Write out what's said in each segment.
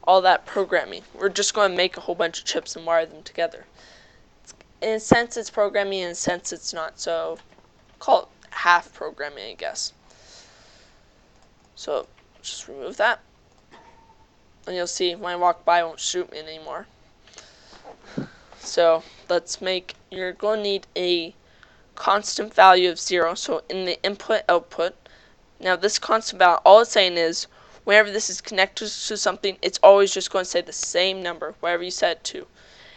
all that programming. We're just going to make a whole bunch of chips and wire them together. In a sense, it's programming. In a sense, it's not. So call it half programming, I guess. So just remove that, and you'll see when I walk by, it won't shoot me anymore. So let's make. You're going to need a constant value of 0. So in the input output. Now this constant value, all it's saying is whenever this is connected to something, it's always just going to say the same number, wherever you set it to.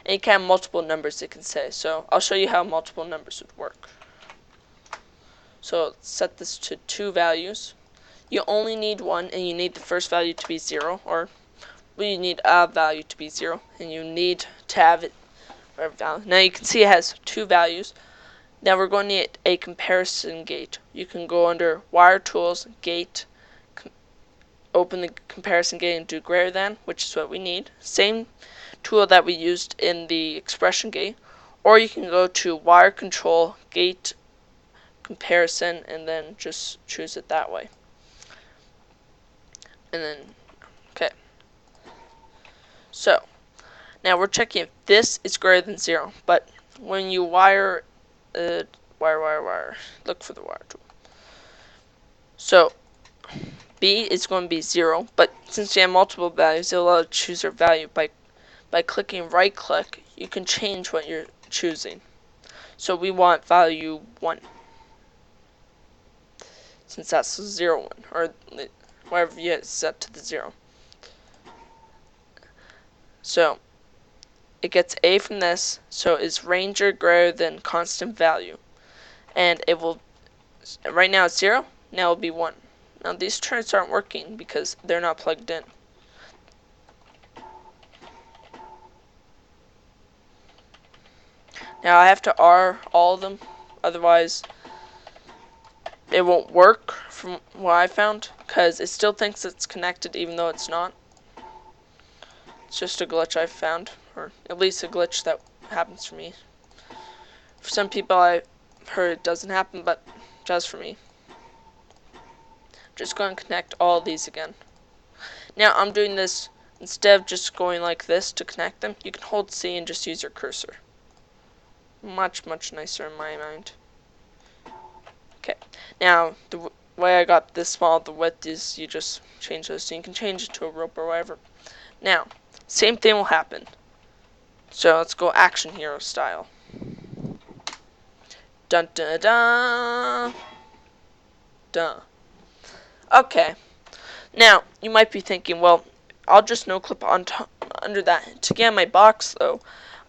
And you can have multiple numbers it can say. So I'll show you how multiple numbers would work. So set this to 2 values. You only need 1, and you need the first value to be 0, or well, you need a value to be 0, and you need to have it whatever value. Now you can see it has 2 values. Now we're going to need a comparison gate. You can go under Wire Tools, Gate, open the comparison gate and do greater than, which is what we need. Same tool that we used in the expression gate. Or you can go to Wire Control, Gate, Comparison, and then just choose it that way. And then, okay. So, now we're checking if this is greater than 0. But when you wire, look for the wire tool. So B is going to be 0, but since you have multiple values, it'll allow you to choose your value. By clicking right click, you can change what you're choosing. So we want value 1, since that's the 0 one, or whatever you set to the 0. So it gets A from this, so is Ranger greater than constant value? And it will, right now it's 0, now it'll be 1. Now these turns aren't working because they're not plugged in. Now I have to R all of them, otherwise it won't work from what I found, because it still thinks it's connected even though it's not. It's just a glitch I've found, or at least a glitch that happens for me. For some people I've heard it doesn't happen, but it does for me. Just going to connect all these again. Now I'm doing this, instead of just going like this to connect them, you can hold C and just use your cursor. Much nicer in my mind. Okay, now the way I got this small, the width is you just change those, so you can change it to a rope or whatever. Now, same thing will happen. So let's go action hero style. Dun dun dun dun. Okay. Now you might be thinking, well, I'll just no clip on under that. To get in my box though,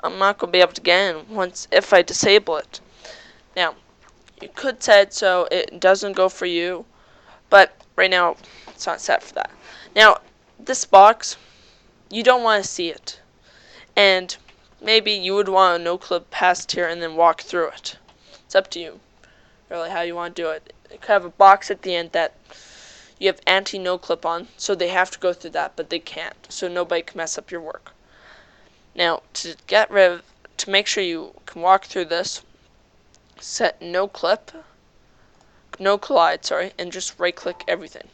I'm not gonna be able to get in once if I disable it. Now, you could set it so it doesn't go for you, but right now it's not set for that. Now, this box, you don't want to see it, and maybe you would want to no clip past here and then walk through it. It's up to you, really, how you want to do it. You could have a box at the end that you have anti-no clip on, so they have to go through that, but they can't, so nobody can mess up your work. Now, to get rid of, to make sure you can walk through this, set no clip, no collide, sorry, and just right click everything.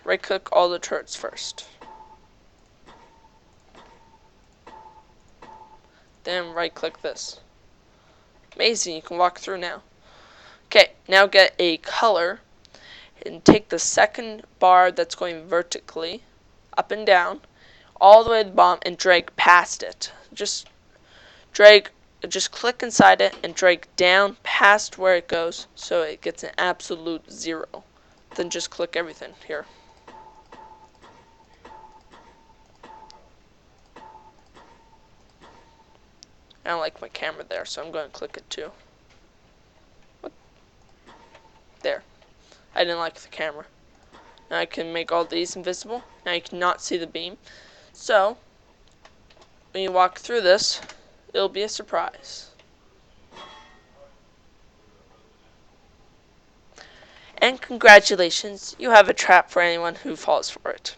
Right click all the turrets first. Then right click this. Amazing, you can walk through now. Okay, now get a color and take the second bar that's going vertically up and down all the way to the bottom and drag past it. Just click inside it and drag down past where it goes so it gets an absolute 0. Then just click everything here. I don't like my camera there, so I'm going to click it too. What? There. I didn't like the camera. Now I can make all these invisible. Now you cannot see the beam. So, when you walk through this, it'll be a surprise. And congratulations, you have a trap for anyone who falls for it.